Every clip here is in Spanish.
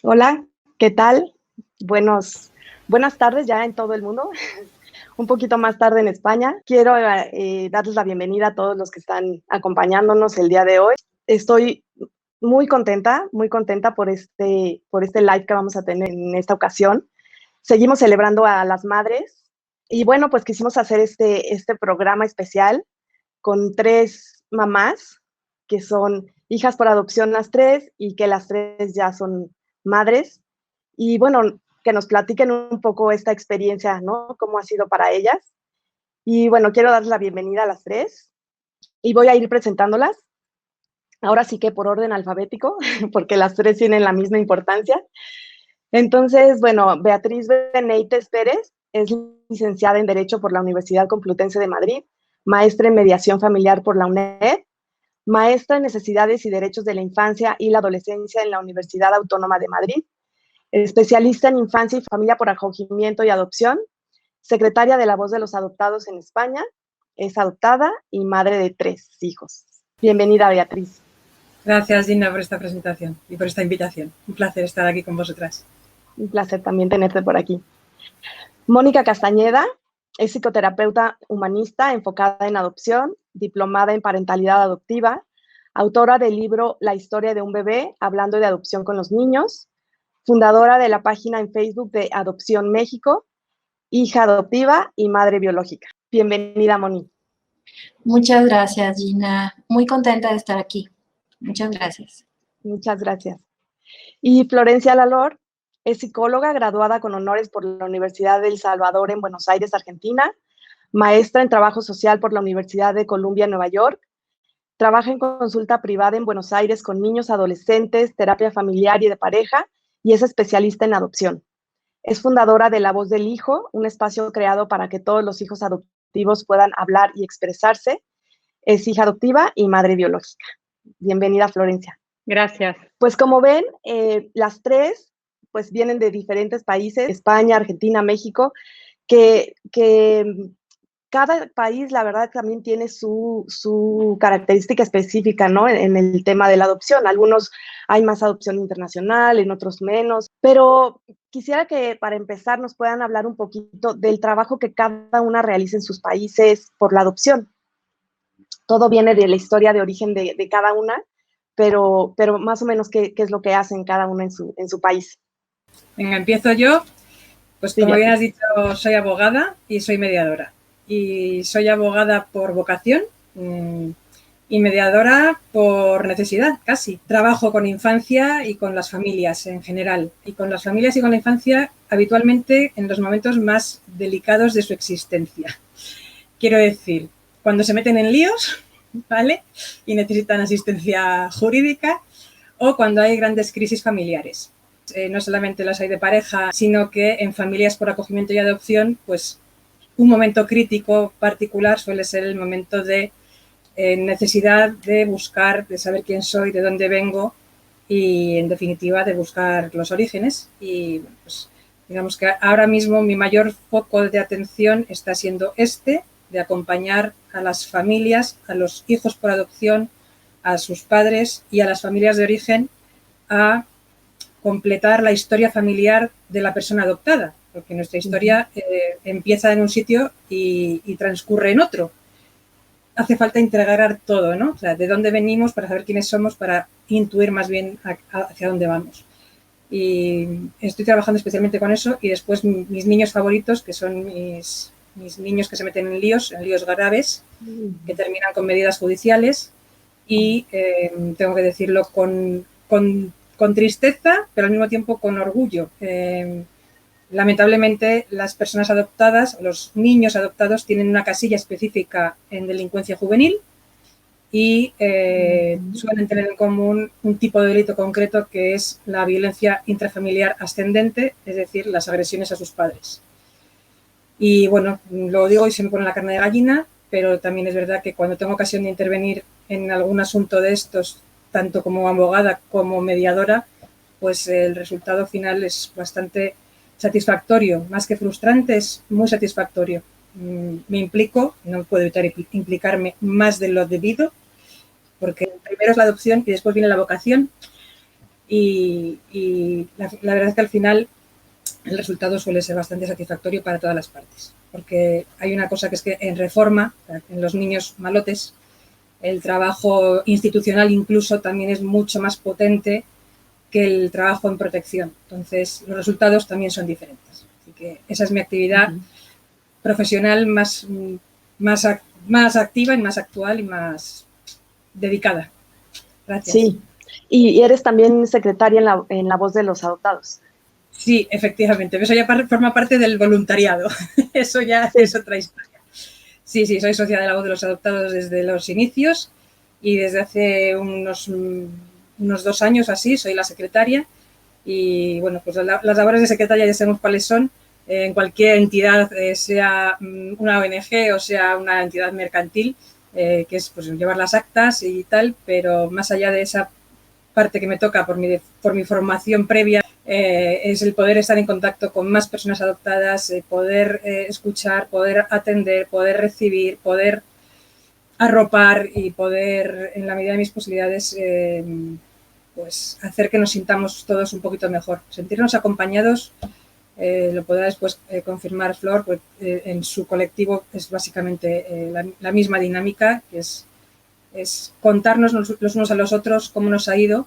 Hola, ¿qué tal? Buenas tardes ya en todo el mundo, un poquito más tarde en España. Quiero darles la bienvenida a todos los que están acompañándonos el día de hoy. Estoy muy contenta por este live que vamos a tener en esta ocasión. Seguimos celebrando a las madres y bueno, pues quisimos hacer este programa especial con tres mamás que son hijas por adopción las tres y que las tres ya son madres. Y bueno, que nos platiquen un poco esta experiencia, ¿no? Cómo ha sido para ellas. Y bueno, quiero darles la bienvenida a las tres y voy a ir presentándolas. Ahora sí que por orden alfabético, porque las tres tienen la misma importancia. Entonces, bueno, Beatriz Benítez Pérez es licenciada en Derecho por la Universidad Complutense de Madrid, maestra en Mediación Familiar por la UNED, maestra en Necesidades y Derechos de la Infancia y la Adolescencia en la Universidad Autónoma de Madrid, especialista en Infancia y Familia por Acogimiento y Adopción, secretaria de La Voz de los Adoptados en España, es adoptada y madre de 3 hijos. Bienvenida, Beatriz. Gracias, Gina, por esta presentación y por esta invitación. Un placer estar aquí con vosotras. Un placer también tenerte por aquí. Mónica Castañeda es psicoterapeuta humanista enfocada en adopción, diplomada en parentalidad adoptiva, autora del libro La historia de un bebé, hablando de adopción con los niños, fundadora de la página en Facebook de Adopción México, hija adoptiva y madre biológica. Bienvenida, Moni. Muchas gracias, Gina. Muy contenta de estar aquí. Muchas gracias. Muchas gracias. Y Florencia Lalor es psicóloga graduada con honores por la Universidad del Salvador en Buenos Aires, Argentina, maestra en trabajo social por la Universidad de Columbia, Nueva York. Trabaja en consulta privada en Buenos Aires con niños, adolescentes, terapia familiar y de pareja, y es especialista en adopción. Es fundadora de La Voz del Hijo, un espacio creado para que todos los hijos adoptivos puedan hablar y expresarse. Es hija adoptiva y madre biológica. Bienvenida, Florencia. Gracias. Pues como ven, las tres pues vienen de diferentes países, España, Argentina, México, que cada país, la verdad, también tiene su característica específica, ¿no? En el tema de la adopción. Algunos hay más adopción internacional, en otros menos. Pero quisiera que para empezar nos puedan hablar un poquito del trabajo que cada una realiza en sus países por la adopción. Todo viene de la historia de origen de cada una, pero más o menos qué es lo que hacen cada una en su país. Venga, empiezo yo. Pues como bien has dicho, soy abogada y soy mediadora. Y soy abogada por vocación y mediadora por necesidad, casi. Trabajo con infancia y con las familias en general. Y con las familias y con la infancia habitualmente en los momentos más delicados de su existencia. Quiero decir, cuando se meten en líos, ¿vale? Y necesitan asistencia jurídica, o cuando hay grandes crisis familiares. No solamente las hay de pareja, sino que en familias por acogimiento y adopción, pues un momento crítico particular suele ser el momento de necesidad de buscar, de saber quién soy, de dónde vengo y, en definitiva, de buscar los orígenes. Y pues, digamos que ahora mismo mi mayor foco de atención está siendo de acompañar a las familias, a los hijos por adopción, a sus padres y a las familias de origen a completar la historia familiar de la persona adoptada, porque nuestra historia empieza en un sitio y transcurre en otro. Hace falta integrar todo, ¿no? O sea, de dónde venimos para saber quiénes somos, para intuir más bien hacia dónde vamos. Y estoy trabajando especialmente con eso, y después mis niños favoritos, que son mis niños que se meten en líos graves, que terminan con medidas judiciales, y tengo que decirlo con tristeza, pero al mismo tiempo con orgullo. Lamentablemente, las personas adoptadas, los niños adoptados, tienen una casilla específica en delincuencia juvenil y suelen tener en común un tipo de delito concreto, que es la violencia intrafamiliar ascendente, es decir, las agresiones a sus padres. Y bueno, lo digo y se me pone la carne de gallina, pero también es verdad que cuando tengo ocasión de intervenir en algún asunto de estos, tanto como abogada como mediadora, pues el resultado final es bastante satisfactorio. Más que frustrante, es muy satisfactorio. Me implico, no puedo evitar implicarme más de lo debido, porque primero es la adopción y después viene la vocación. y la verdad es que al final el resultado suele ser bastante satisfactorio para todas las partes, porque hay una cosa que es que en reforma, en los niños malotes, el trabajo institucional incluso también es mucho más potente que el trabajo en protección. Entonces, los resultados también son diferentes. Así que esa es mi actividad profesional más activa y más actual y más dedicada. Gracias. Sí, y eres también secretaria en la Voz de los Adoptados. Sí, efectivamente. Eso ya forma parte del voluntariado. Eso ya es otra historia. Sí, soy socia de la Voz de los Adoptados desde los inicios y desde hace unos 2 años así soy la secretaria. Y bueno, pues las labores de secretaria ya sabemos cuáles son en cualquier entidad, sea una ONG o sea una entidad mercantil, que es pues llevar las actas y tal, pero más allá de esa parte que me toca por mi formación previa, es el poder estar en contacto con más personas adoptadas, poder escuchar, poder atender, poder recibir, poder arropar y poder, en la medida de mis posibilidades, pues hacer que nos sintamos todos un poquito mejor. Sentirnos acompañados, lo podrá después confirmar Flor, pues, en su colectivo es básicamente la misma dinámica, que es contarnos los unos a los otros cómo nos ha ido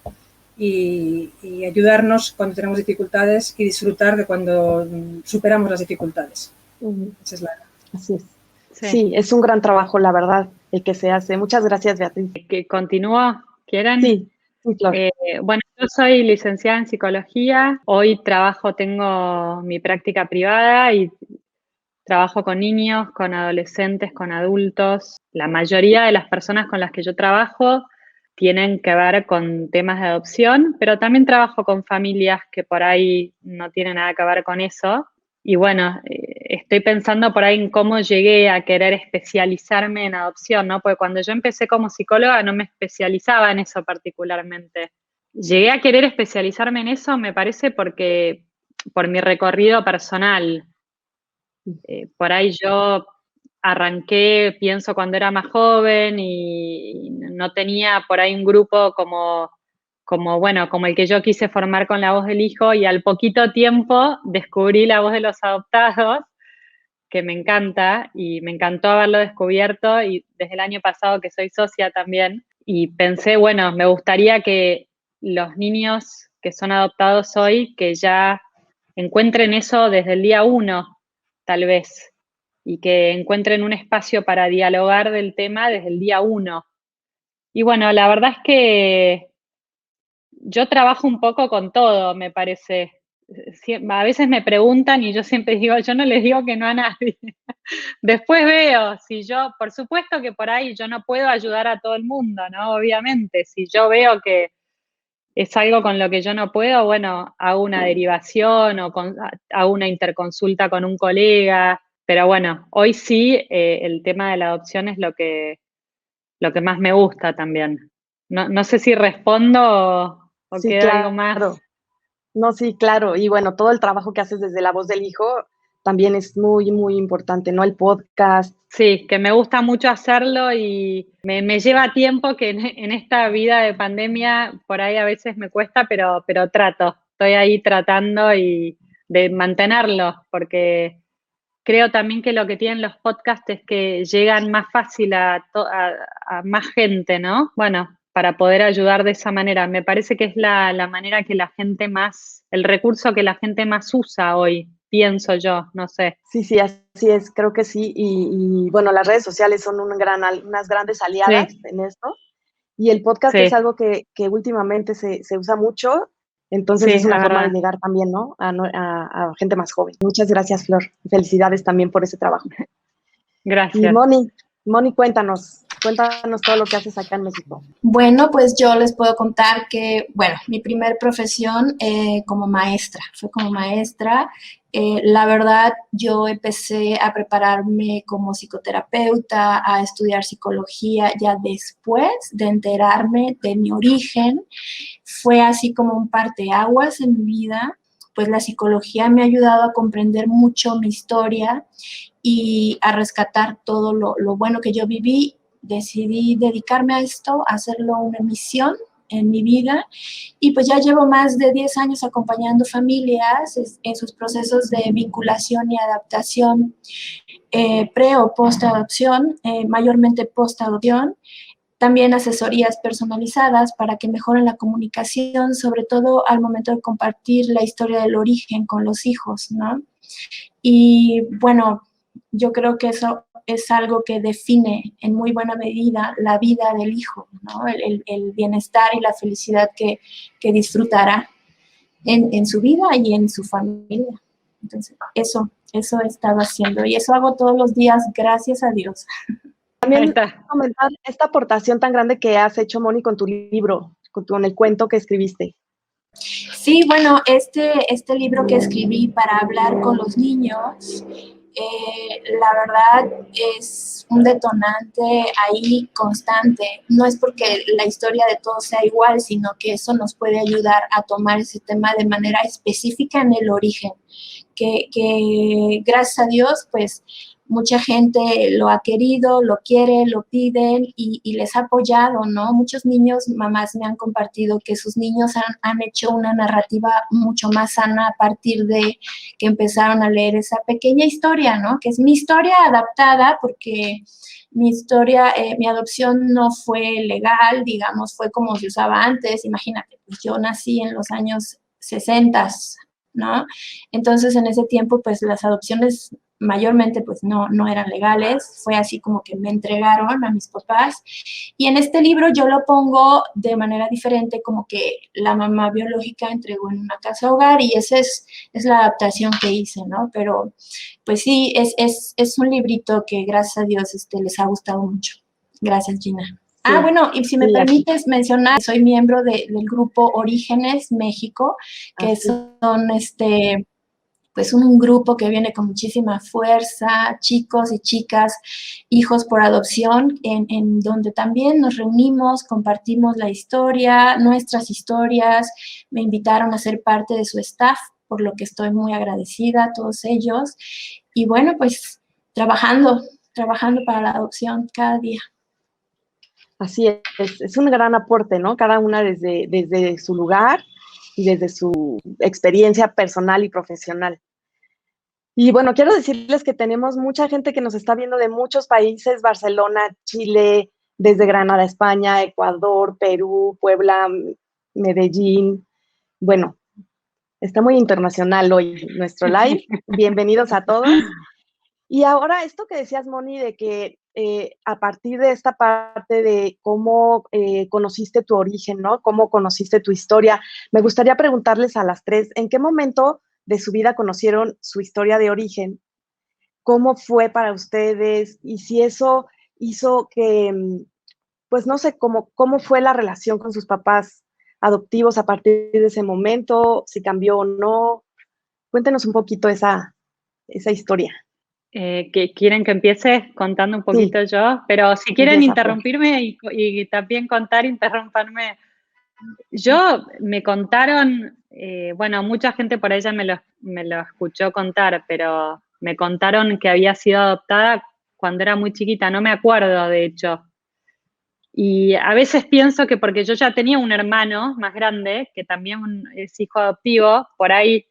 y ayudarnos cuando tenemos dificultades y disfrutar de cuando superamos las dificultades. Esa es Así es. Sí, es un gran trabajo, la verdad, el que se hace. Muchas gracias, Beatriz. ¿Que continúo? ¿Quieren? Sí, Flor. Bueno, yo soy licenciada en psicología. Hoy tengo mi práctica privada y trabajo con niños, con adolescentes, con adultos. La mayoría de las personas con las que yo trabajo tienen que ver con temas de adopción, pero también trabajo con familias que por ahí no tienen nada que ver con eso. Y bueno, estoy pensando por ahí en cómo llegué a querer especializarme en adopción, ¿no? Porque cuando yo empecé como psicóloga no me especializaba en eso particularmente. Llegué a querer especializarme en eso, me parece, porque por mi recorrido personal. Por ahí yo arranqué, pienso, cuando era más joven y no tenía por ahí un grupo como el que yo quise formar con La Voz del Hijo, y al poquito tiempo descubrí La Voz de los Adoptados, que me encanta y me encantó haberlo descubierto, y desde el año pasado que soy socia también, y pensé, bueno, me gustaría que los niños que son adoptados hoy, que ya encuentren eso desde el día 1, tal vez, y que encuentren un espacio para dialogar del tema desde el día 1. Y bueno, la verdad es que yo trabajo un poco con todo, me parece. A veces me preguntan y yo siempre digo, yo no les digo que no a nadie. Después veo, por supuesto que por ahí yo no puedo ayudar a todo el mundo, ¿no? Obviamente, si yo veo que es algo con lo que yo no puedo, bueno, hago una derivación o hago una interconsulta con un colega. Pero bueno, hoy sí, el tema de la adopción es lo que más me gusta también. No sé si respondo o Sí, queda claro. algo más. No, sí, claro. Y bueno, todo el trabajo que haces desde La Voz del Hijo también es muy, muy importante, ¿no? El podcast. Sí, que me gusta mucho hacerlo y me lleva tiempo, que en esta vida de pandemia por ahí a veces me cuesta, pero estoy ahí tratando y de mantenerlo, porque creo también que lo que tienen los podcasts es que llegan más fácil a más gente, ¿no? Bueno, para poder ayudar de esa manera. Me parece que es la manera que la gente el recurso que la gente más usa hoy, pienso yo, no sé. Sí, así es, creo que sí. Y bueno, las redes sociales son unas grandes aliadas en esto. Y el podcast es algo que últimamente se usa mucho. Entonces es una forma de llegar también, ¿no? A gente más joven. Muchas gracias, Flor. Felicidades también por ese trabajo. Gracias. Y Moni, cuéntanos todo lo que haces acá en México. Bueno, pues yo les puedo contar que, bueno, mi primer profesión como maestra, fue como maestra. La verdad, yo empecé a prepararme como psicoterapeuta, a estudiar psicología ya después de enterarme de mi origen. Fue así como un parteaguas en mi vida, pues la psicología me ha ayudado a comprender mucho mi historia y a rescatar todo lo bueno que yo viví. Decidí dedicarme a esto, hacerlo una misión en mi vida. Y pues ya llevo más de 10 años acompañando familias en sus procesos de vinculación y adaptación pre o post adopción, mayormente post adopción. También asesorías personalizadas para que mejoren la comunicación, sobre todo al momento de compartir la historia del origen con los hijos, ¿no? Y bueno, yo creo que eso es algo que define en muy buena medida la vida del hijo, ¿no? El bienestar y la felicidad que disfrutará en su vida y en su familia. Entonces, eso he estado haciendo y eso hago todos los días, gracias a Dios. También comentar esta aportación tan grande que has hecho, Moni, con tu libro, con el cuento que escribiste. Sí, bueno, este libro que escribí para hablar con los niños, la verdad es un detonante ahí constante. No es porque la historia de todos sea igual, sino que eso nos puede ayudar a tomar ese tema de manera específica en el origen, que gracias a Dios, pues mucha gente lo ha querido, lo quiere, lo piden y les ha apoyado, ¿no? Muchos niños, mamás me han compartido que sus niños han hecho una narrativa mucho más sana a partir de que empezaron a leer esa pequeña historia, ¿no? Que es mi historia adaptada porque mi historia, mi adopción no fue legal, digamos, fue como se usaba antes. Imagínate, pues yo nací en los años 60, ¿no? Entonces, en ese tiempo, pues las adopciones mayormente pues no eran legales, fue así como que me entregaron a mis papás y en este libro yo lo pongo de manera diferente, como que la mamá biológica entregó en una casa hogar y esa es la adaptación que hice, ¿no? Pero pues sí, es un librito que gracias a Dios les ha gustado mucho. Gracias, Gina. Sí. Bueno, y si me permites mencionar, soy miembro del grupo Orígenes México, que son pues un grupo que viene con muchísima fuerza, chicos y chicas, hijos por adopción, en donde también nos reunimos, compartimos la historia, nuestras historias. Me invitaron a ser parte de su staff, por lo que estoy muy agradecida a todos ellos. Y bueno, pues trabajando para la adopción cada día. Así es un gran aporte, ¿no? Cada una desde su lugar y desde su experiencia personal y profesional. Y bueno, quiero decirles que tenemos mucha gente que nos está viendo de muchos países, Barcelona, Chile, desde Granada, España, Ecuador, Perú, Puebla, Medellín. Bueno, está muy internacional hoy nuestro live. Bienvenidos a todos. Y ahora esto que decías, Moni, de que a partir de esta parte de cómo conociste tu origen, ¿no? Cómo conociste tu historia, me gustaría preguntarles a las tres, ¿en qué momento de su vida conocieron su historia de origen? ¿Cómo fue para ustedes? Y si eso hizo que, pues no sé, cómo fue la relación con sus papás adoptivos a partir de ese momento, si cambió o no. Cuéntenos un poquito esa historia. Que quieren que empiece contando un poquito yo, pero si quieren interrumpirme y también contar, interrumpanme. Yo me contaron, bueno, mucha gente por ella me lo escuchó contar, pero me contaron que había sido adoptada cuando era muy chiquita, no me acuerdo de hecho. Y a veces pienso que porque yo ya tenía un hermano más grande, que también es hijo adoptivo, por ahí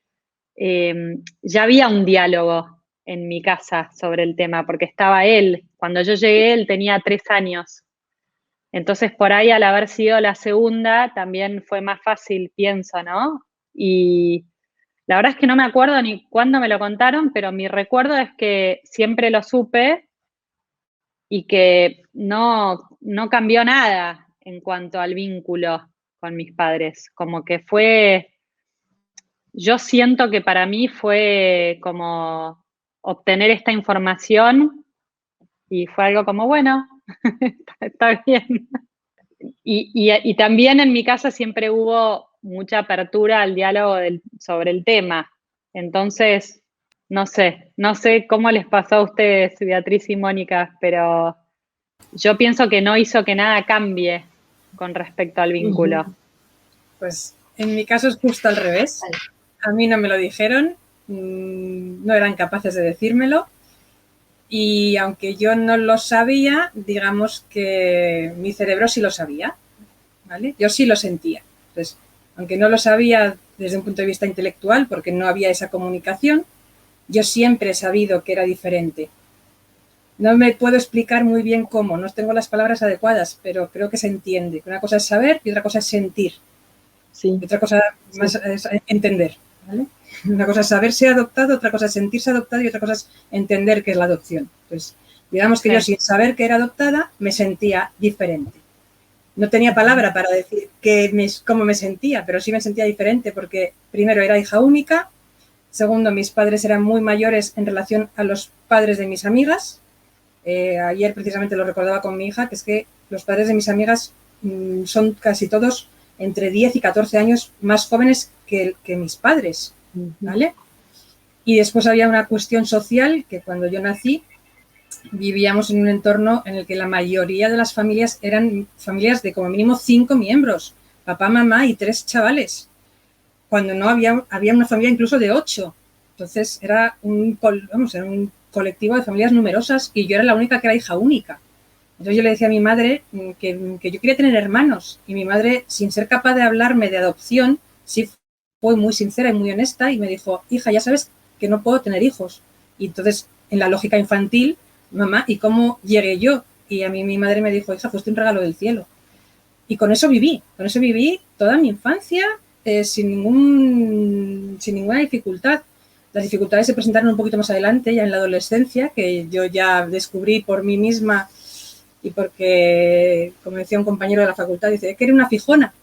ya había un diálogo en mi casa sobre el tema, porque estaba él. Cuando yo llegué, él tenía 3 años. Entonces, por ahí, al haber sido la segunda, también fue más fácil, pienso, ¿no? Y la verdad es que no me acuerdo ni cuándo me lo contaron, pero mi recuerdo es que siempre lo supe y que no cambió nada en cuanto al vínculo con mis padres. Como que fue... Yo siento que para mí fue como obtener esta información y fue algo como, bueno, está bien. Y también en mi casa siempre hubo mucha apertura al diálogo sobre el tema. Entonces, no sé cómo les pasó a ustedes, Beatriz y Mónica, pero yo pienso que no hizo que nada cambie con respecto al vínculo. Pues en mi caso es justo al revés. A mí no me lo dijeron, no eran capaces de decírmelo y aunque yo no lo sabía, digamos que mi cerebro sí lo sabía. ¿vale? Yo sí lo sentía. Entonces, aunque no lo sabía desde un punto de vista intelectual, porque no había esa comunicación, yo siempre he sabido que era diferente. No me puedo explicar muy bien cómo, no tengo las palabras adecuadas, pero creo que se entiende. Una cosa es saber y otra cosa es sentir. Sí. Y otra cosa más es entender, ¿vale? Una cosa es saberse adoptado, otra cosa es sentirse adoptado y otra cosa es entender qué es la adopción. Entonces, digamos que yo sin saber que era adoptada me sentía diferente. No tenía palabra para decir cómo me sentía, pero sí me sentía diferente porque primero era hija única, segundo mis padres eran muy mayores en relación a los padres de mis amigas. Ayer precisamente lo recordaba con mi hija, que es que los padres de mis amigas son casi todos entre 10 y 14 años más jóvenes que mis padres, ¿vale? Y después había una cuestión social que cuando yo nací vivíamos en un entorno en el que la mayoría de las familias eran familias de como mínimo 5 miembros, papá, mamá y 3 chavales, cuando no había una familia incluso de 8. Entonces era un colectivo de familias numerosas y yo era la única que era hija única. Entonces yo le decía a mi madre que yo quería tener hermanos y mi madre, sin ser capaz de hablarme de adopción, sí fue muy sincera y muy honesta y me dijo, hija, ya sabes que no puedo tener hijos. Y entonces, en la lógica infantil, mamá, ¿y cómo llegué yo? Y a mí mi madre me dijo, hija, fuiste un regalo del cielo. Y con eso viví toda mi infancia sin ninguna dificultad. Las dificultades se presentaron un poquito más adelante, ya en la adolescencia, que yo ya descubrí por mí misma y porque, como decía un compañero de la facultad, dice, que eres una fijona.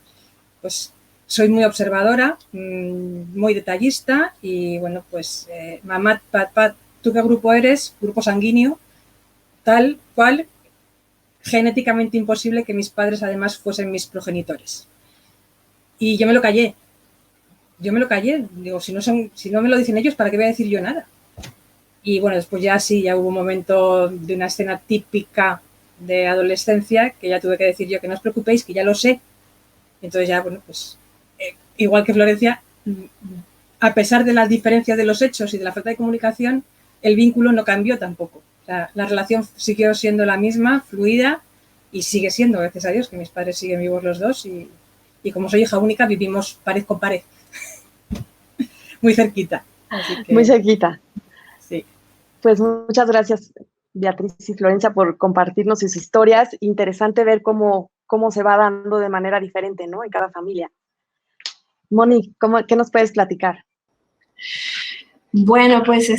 Pues soy muy observadora, muy detallista y, bueno, pues, mamá, papá, ¿tú qué grupo eres? Grupo sanguíneo, tal cual, genéticamente imposible que mis padres además fuesen mis progenitores. Y yo me lo callé. Digo, si no me lo dicen ellos, ¿para qué voy a decir yo nada? Y bueno, después ya hubo un momento de una escena típica de adolescencia que ya tuve que decir yo que no os preocupéis, que ya lo sé. Entonces ya, bueno, pues igual que Florencia, a pesar de las diferencias de los hechos y de la falta de comunicación, el vínculo no cambió tampoco. O sea, la relación siguió siendo la misma, fluida, y sigue siendo, gracias a Dios, que mis padres siguen vivos los dos y como soy hija única vivimos pared con pared. Muy cerquita. Así que, muy cerquita. Sí. Pues muchas gracias, Beatriz y Florencia, por compartirnos sus historias. Interesante ver cómo se va dando de manera diferente, ¿no? En cada familia. Moni, ¿qué nos puedes platicar? Bueno, pues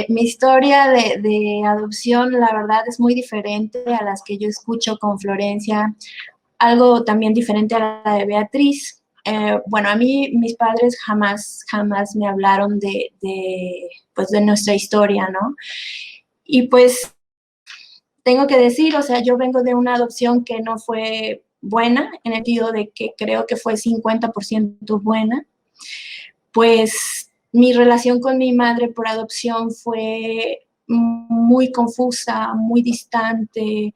mi historia de adopción, la verdad, es muy diferente a las que yo escucho con Florencia, algo también diferente a la de Beatriz. Bueno, a mí mis padres jamás me hablaron de nuestra historia, ¿no? Y pues tengo que decir, o sea, yo vengo de una adopción que no fue buena, en el sentido de que creo que fue 50% buena. Pues mi relación con mi madre por adopción fue muy confusa, muy distante,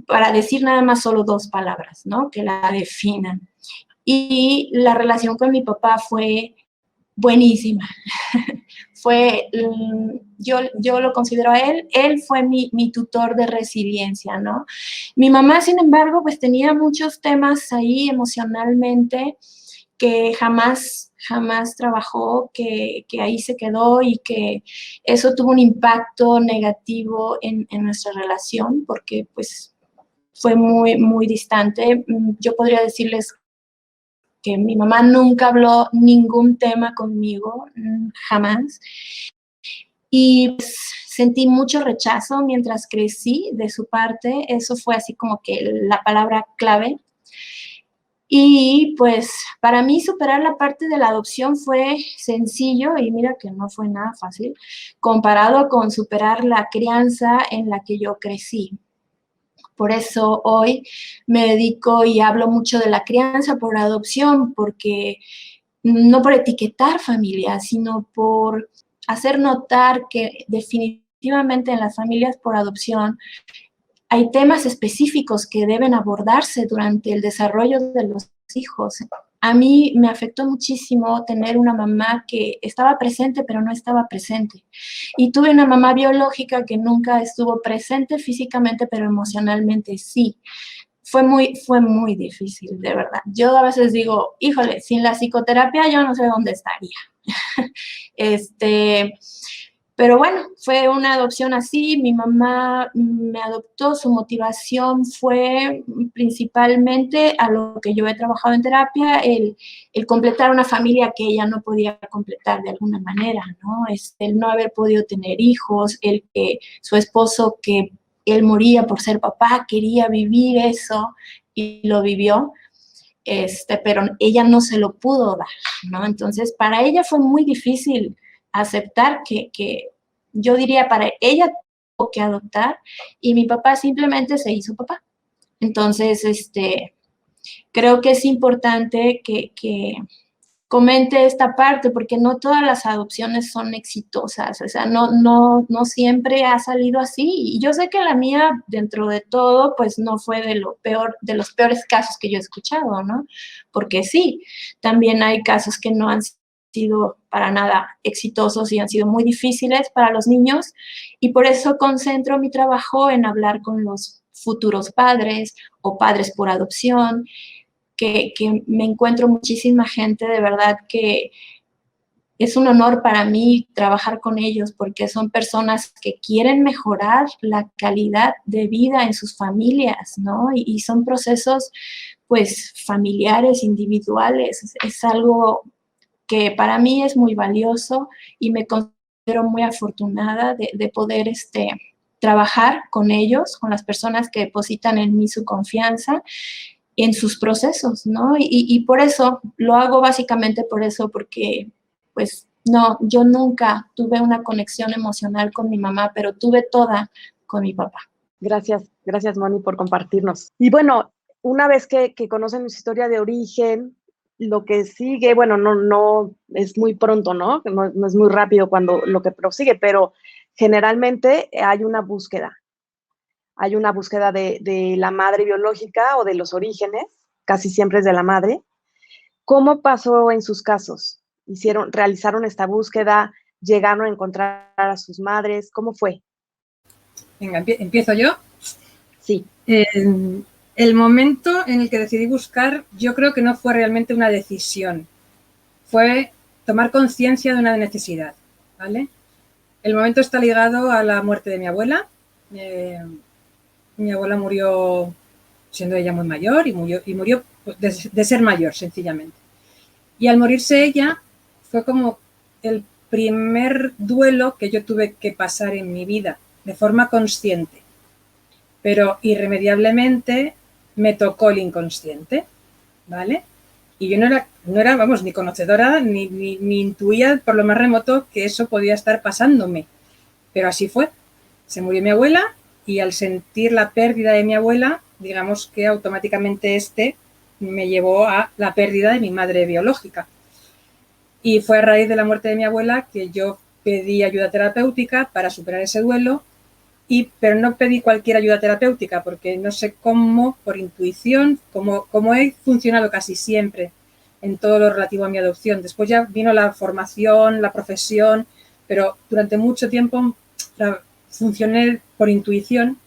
para decir nada más solo 2 palabras, ¿no? Que la definan. Y la relación con mi papá fue buenísima. Yo lo considero a él fue mi tutor de resiliencia, ¿no? Mi mamá, sin embargo, pues tenía muchos temas ahí emocionalmente que jamás trabajó, que ahí se quedó y que eso tuvo un impacto negativo en nuestra relación porque pues fue muy, muy distante. Yo podría decirles que mi mamá nunca habló ningún tema conmigo, jamás. Y pues, sentí mucho rechazo mientras crecí de su parte. Eso fue así como que la palabra clave. Y pues para mí superar la parte de la adopción fue sencillo y mira que no fue nada fácil comparado con superar la crianza en la que yo crecí. Por eso hoy me dedico y hablo mucho de la crianza por adopción, porque no por etiquetar familias, sino por hacer notar que definitivamente en las familias por adopción hay temas específicos que deben abordarse durante el desarrollo de los hijos. A mí me afectó muchísimo tener una mamá que estaba presente, pero no estaba presente. Y tuve una mamá biológica que nunca estuvo presente físicamente, pero emocionalmente sí. fue muy difícil, de verdad. Yo a veces digo, híjole, sin la psicoterapia yo no sé dónde estaría. Pero bueno, fue una adopción así. Mi mamá me adoptó, su motivación fue principalmente a lo que yo he trabajado en terapia, el completar una familia que ella no podía completar de alguna manera, ¿no? El no haber podido tener hijos, el que su esposo, que él moría por ser papá, quería vivir eso y lo vivió. Pero ella no se lo pudo dar, ¿no? Entonces, para ella fue muy difícil aceptar que yo diría, para ella tuvo que adoptar y mi papá simplemente se hizo papá. Entonces, creo que es importante que comente esta parte, porque no todas las adopciones son exitosas, o sea, no siempre ha salido así, y yo sé que la mía, dentro de todo, pues no fue de los peores casos que yo he escuchado, ¿no? Porque sí, también hay casos que no han sido para nada exitosos y han sido muy difíciles para los niños, y por eso concentro mi trabajo en hablar con los futuros padres o padres por adopción, que me encuentro muchísima gente, de verdad que es un honor para mí trabajar con ellos porque son personas que quieren mejorar la calidad de vida en sus familias, ¿no? Y son procesos, pues, familiares, individuales. Es algo que para mí es muy valioso y me considero muy afortunada de poder trabajar con ellos, con las personas que depositan en mí su confianza en sus procesos, ¿no? Y por eso, lo hago básicamente por eso, porque pues no, yo nunca tuve una conexión emocional con mi mamá, pero tuve toda con mi papá. Gracias, Moni, por compartirnos. Y bueno, una vez que conocen su historia de origen, lo que sigue, bueno, no es muy pronto, ¿no? No es muy rápido cuando lo que prosigue, pero generalmente hay una búsqueda. Hay una búsqueda de la madre biológica o de los orígenes, casi siempre es de la madre. ¿Cómo pasó en sus casos? ¿Realizaron esta búsqueda? ¿Llegaron a encontrar a sus madres? ¿Cómo fue? Venga, ¿empiezo yo? Sí. El momento en el que decidí buscar, yo creo que no fue realmente una decisión. Fue tomar conciencia de una necesidad, ¿vale? El momento está ligado a la muerte de mi abuela. Mi abuela murió siendo ella muy mayor y murió de ser mayor, sencillamente. Y al morirse ella, fue como el primer duelo que yo tuve que pasar en mi vida, de forma consciente. Pero irremediablemente me tocó el inconsciente, ¿vale? Y yo no era, vamos, ni conocedora, ni intuía por lo más remoto que eso podía estar pasándome. Pero así fue. Se murió mi abuela y al sentir la pérdida de mi abuela, digamos que automáticamente me llevó a la pérdida de mi madre biológica. Y fue a raíz de la muerte de mi abuela que yo pedí ayuda terapéutica para superar ese duelo, pero no pedí cualquier ayuda terapéutica porque no sé cómo, por intuición, como he funcionado casi siempre en todo lo relativo a mi adopción. Después ya vino la formación, la profesión, pero durante mucho tiempo funcioné por intuición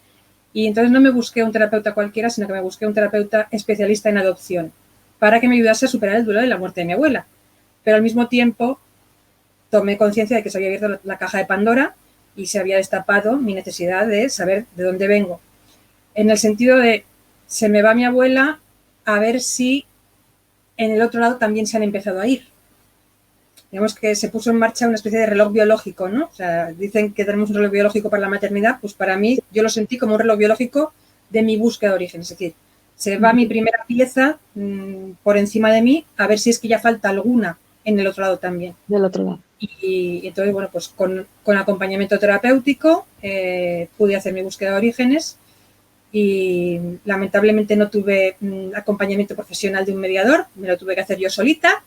y entonces no me busqué un terapeuta cualquiera, sino que me busqué un terapeuta especialista en adopción para que me ayudase a superar el duelo de la muerte de mi abuela. Pero al mismo tiempo tomé conciencia de que se había abierto la caja de Pandora y se había destapado mi necesidad de saber de dónde vengo. En el sentido de, se me va mi abuela, a ver si en el otro lado también se han empezado a ir. Digamos que se puso en marcha una especie de reloj biológico, ¿no? O sea, dicen que tenemos un reloj biológico para la maternidad, pues para mí yo lo sentí como un reloj biológico de mi búsqueda de origen. Es decir, se va mi primera pieza por encima de mí, a ver si es que ya falta alguna en el otro lado también. Del otro lado. Y entonces, bueno, pues con acompañamiento terapéutico pude hacer mi búsqueda de orígenes y lamentablemente no tuve acompañamiento profesional de un mediador, me lo tuve que hacer yo solita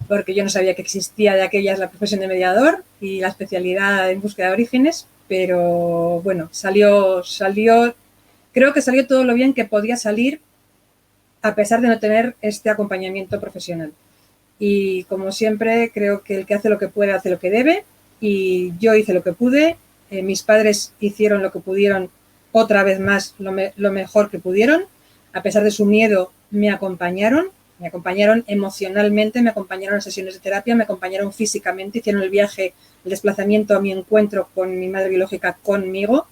porque yo no sabía que existía de aquellas la profesión de mediador y la especialidad en búsqueda de orígenes, pero bueno, creo que salió todo lo bien que podía salir a pesar de no tener este acompañamiento profesional. Y como siempre, creo que el que hace lo que puede, hace lo que debe. Y yo hice lo que pude. Mis padres hicieron lo que pudieron, otra vez más, lo mejor que pudieron. a pesar de su miedo, me acompañaron emocionalmente, me acompañaron a sesiones de terapia, me acompañaron físicamente, hicieron el viaje, el desplazamiento a mi encuentro con mi madre biológica conmigo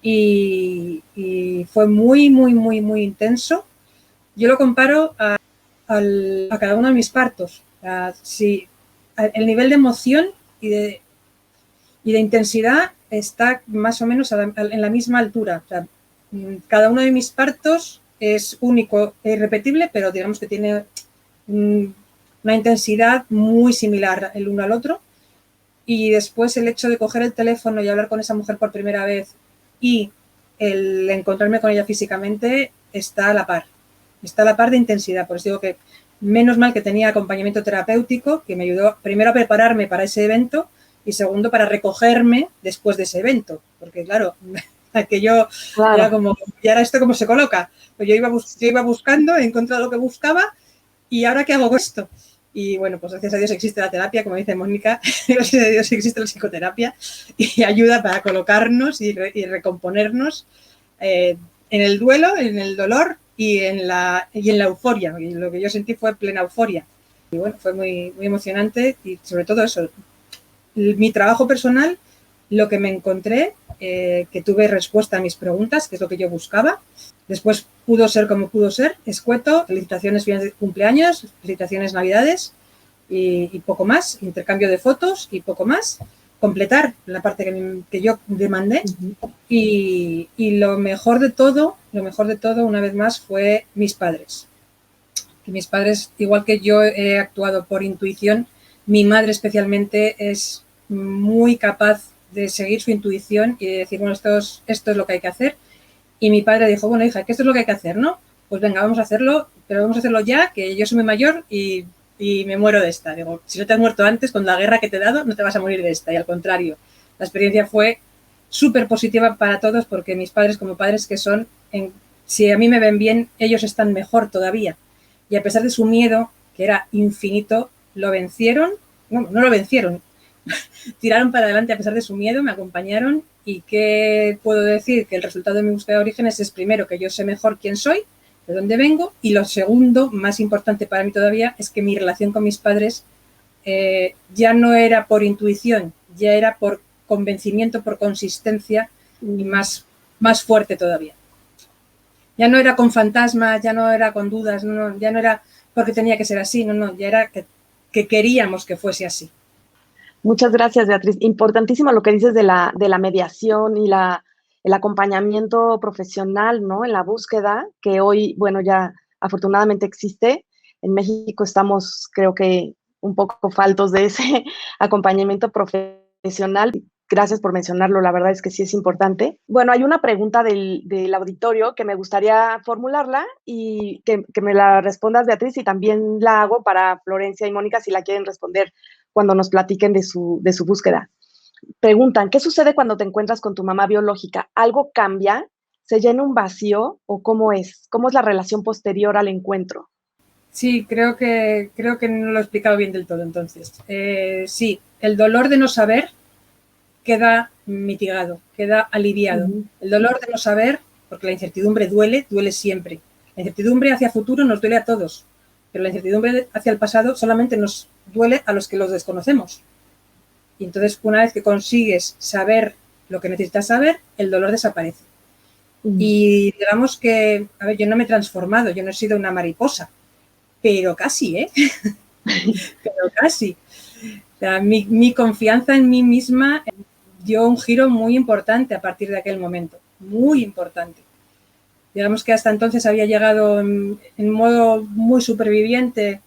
y fue muy, muy, muy, muy intenso. Yo lo comparo a cada uno de mis partos. El nivel de emoción y de intensidad está más o menos en la misma altura. O sea, cada uno de mis partos es único e irrepetible, pero digamos que tiene una intensidad muy similar el uno al otro. Y después el hecho de coger el teléfono y hablar con esa mujer por primera vez y el encontrarme con ella físicamente está a la par. Está a la par de intensidad. Por eso digo que menos mal que tenía acompañamiento terapéutico, que me ayudó primero a prepararme para ese evento y segundo para recogerme después de ese evento. Porque claro, que yo era como, ¿y ahora esto cómo se coloca? Pues yo iba buscando, he encontrado lo que buscaba y ¿ahora qué hago con esto? Y bueno, pues gracias a Dios existe la terapia, como dice Mónica, gracias a Dios existe la psicoterapia y ayuda para colocarnos y recomponernos en el duelo, en el dolor y en la euforia. Y lo que yo sentí fue plena euforia. Y bueno, fue muy, muy emocionante y sobre todo eso, mi trabajo personal, lo que me encontré, que tuve respuesta a mis preguntas, que es lo que yo buscaba. Después pudo ser como pudo ser, escueto, felicitaciones de cumpleaños, felicitaciones navidades y poco más, intercambio de fotos y poco más, completar la parte que yo demandé. Y lo mejor de todo, una vez más, fue mis padres. Que mis padres, igual que yo he actuado por intuición, mi madre especialmente es muy capaz de seguir su intuición y de decir, bueno, esto es lo que hay que hacer. Y mi padre dijo, bueno, hija, que esto es lo que hay que hacer, ¿no? Pues venga, vamos a hacerlo, pero vamos a hacerlo ya, que yo soy muy mayor y me muero de esta. Digo, si no te has muerto antes con la guerra que te he dado, no te vas a morir de esta. Y al contrario, la experiencia fue súper positiva para todos porque mis padres, como padres que son, si a mí me ven bien, ellos están mejor todavía. Y a pesar de su miedo, que era infinito, lo vencieron. No lo vencieron, tiraron para adelante a pesar de su miedo, me acompañaron. ¿Y qué puedo decir? Que el resultado de mi búsqueda de orígenes es primero que yo sé mejor quién soy, de dónde vengo, y lo segundo, más importante para mí todavía, es que mi relación con mis padres ya no era por intuición, ya era por convencimiento, por consistencia y más fuerte todavía. Ya no era con fantasmas, ya no era con dudas, ya no era porque tenía que ser así, ya era que queríamos que fuese así. Muchas gracias, Beatriz. Importantísimo lo que dices de la mediación y el acompañamiento profesional, ¿no? En la búsqueda, que hoy, bueno, ya afortunadamente existe. En México estamos, creo que, un poco faltos de ese acompañamiento profesional. Gracias por mencionarlo, la verdad es que sí es importante. Bueno, hay una pregunta del auditorio que me gustaría formularla y que me la respondas, Beatriz, y también la hago para Florencia y Mónica si la quieren responder cuando nos platiquen de su búsqueda. Preguntan, ¿qué sucede cuando te encuentras con tu mamá biológica? ¿Algo cambia? ¿Se llena un vacío? ¿O cómo es? ¿Cómo es la relación posterior al encuentro? Sí, creo que no lo he explicado bien del todo entonces. Sí, el dolor de no saber queda mitigado, queda aliviado. El dolor de no saber, porque la incertidumbre duele siempre. La incertidumbre hacia futuro nos duele a todos, pero la incertidumbre hacia el pasado solamente nos duele a los que los desconocemos. Y entonces, una vez que consigues saber lo que necesitas saber, el dolor desaparece. Y digamos que, a ver, yo no me he transformado, yo no he sido una mariposa, pero casi, ¿eh? Pero casi. O sea, mi confianza en mí misma dio un giro muy importante a partir de aquel momento, muy importante. Digamos que hasta entonces había llegado en modo muy superviviente,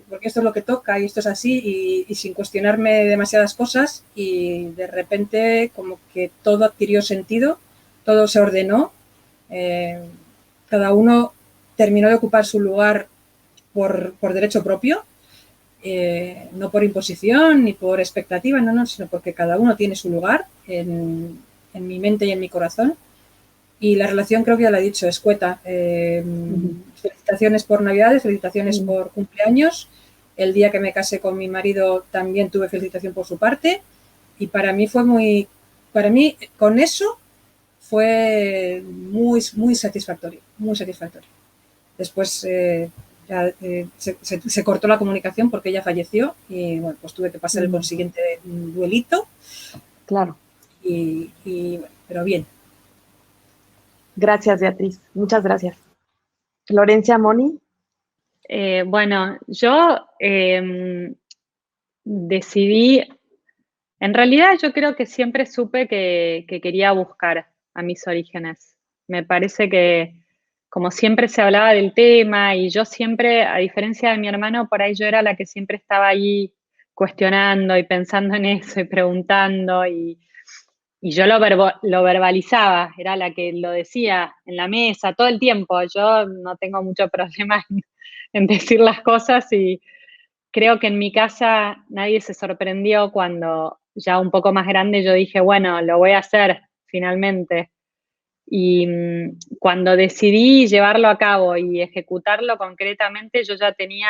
porque esto es lo que toca y esto es así, y sin cuestionarme demasiadas cosas, y de repente como que todo adquirió sentido, todo se ordenó, cada uno terminó de ocupar su lugar por derecho propio, no por imposición ni por expectativa, sino porque cada uno tiene su lugar en mi mente y en mi corazón. Y la relación, creo que ya la he dicho, escueta. Felicitaciones por Navidades, felicitaciones por cumpleaños. El día que me casé con mi marido también tuve felicitación por su parte. Y para mí con eso fue muy, muy satisfactorio, muy satisfactorio. Después se cortó la comunicación porque ella falleció y bueno, pues tuve que pasar el consiguiente duelito. Claro. Pero bien. Gracias, Beatriz. Muchas gracias. Florencia, Moni. Bueno, yo decidí, en realidad yo creo que siempre supe que quería buscar a mis orígenes. Me parece que como siempre se hablaba del tema y yo siempre, a diferencia de mi hermano, por ahí yo era la que siempre estaba ahí cuestionando y pensando en eso y preguntando y yo lo verbalizaba, era la que lo decía en la mesa todo el tiempo. Yo no tengo mucho problema en decir las cosas y creo que en mi casa nadie se sorprendió cuando ya un poco más grande yo dije, bueno, lo voy a hacer finalmente. Y cuando decidí llevarlo a cabo y ejecutarlo concretamente, yo ya tenía,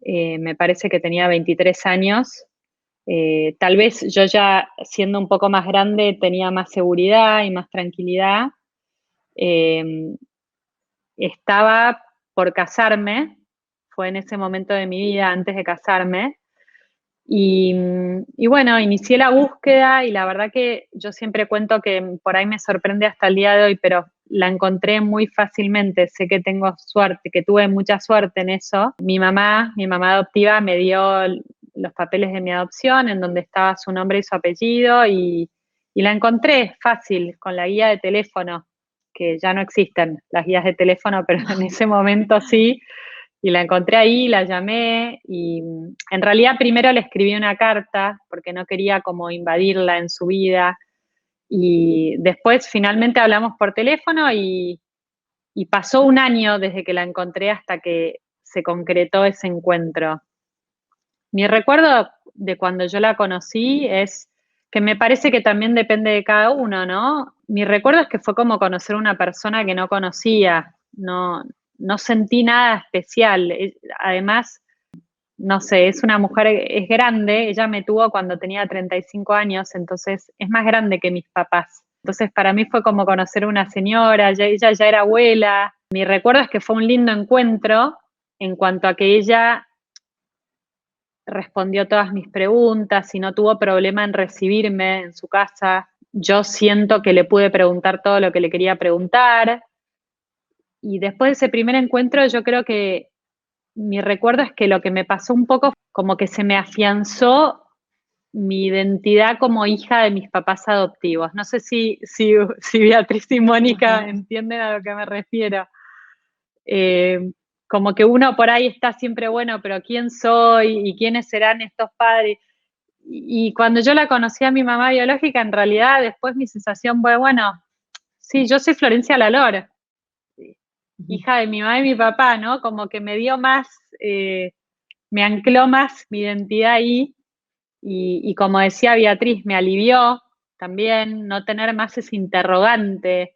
me parece que tenía 23 años. Tal vez yo ya siendo un poco más grande tenía más seguridad y más tranquilidad. Estaba por casarme, fue en ese momento de mi vida antes de casarme. Y bueno, inicié la búsqueda y la verdad que yo siempre cuento que por ahí me sorprende hasta el día de hoy, pero la encontré muy fácilmente. Sé que tengo suerte, que tuve mucha suerte en eso. Mi mamá adoptiva me dio los papeles de mi adopción en donde estaba su nombre y su apellido y la encontré fácil con la guía de teléfono, que ya no existen las guías de teléfono, pero en ese momento sí. Y la encontré ahí, la llamé y en realidad primero le escribí una carta porque no quería como invadirla en su vida y después finalmente hablamos por teléfono y pasó un año desde que la encontré hasta que se concretó ese encuentro. Mi recuerdo de cuando yo la conocí es que me parece que también depende de cada uno, ¿no? Mi recuerdo es que fue como conocer a una persona que no conocía, no sentí nada especial. Además, no sé, es una mujer, es grande, ella me tuvo cuando tenía 35 años, entonces es más grande que mis papás. Entonces para mí fue como conocer a una señora, ella ya era abuela. Mi recuerdo es que fue un lindo encuentro en cuanto a que ella respondió todas mis preguntas y no tuvo problema en recibirme en su casa. Yo siento que le pude preguntar todo lo que le quería preguntar. Y después de ese primer encuentro, yo creo que mi recuerdo es que lo que me pasó un poco, como que se me afianzó mi identidad como hija de mis papás adoptivos. No sé si Beatriz y Mónica entienden a lo que me refiero. Como que uno por ahí está siempre, bueno, pero ¿quién soy? ¿Y quiénes serán estos padres? Y cuando yo la conocí a mi mamá biológica, en realidad después mi sensación fue, bueno, sí, yo soy Florencia Lalor, hija de mi mamá y mi papá, ¿no? Como que me dio más, me ancló más mi identidad ahí y como decía Beatriz, me alivió también no tener más ese interrogante,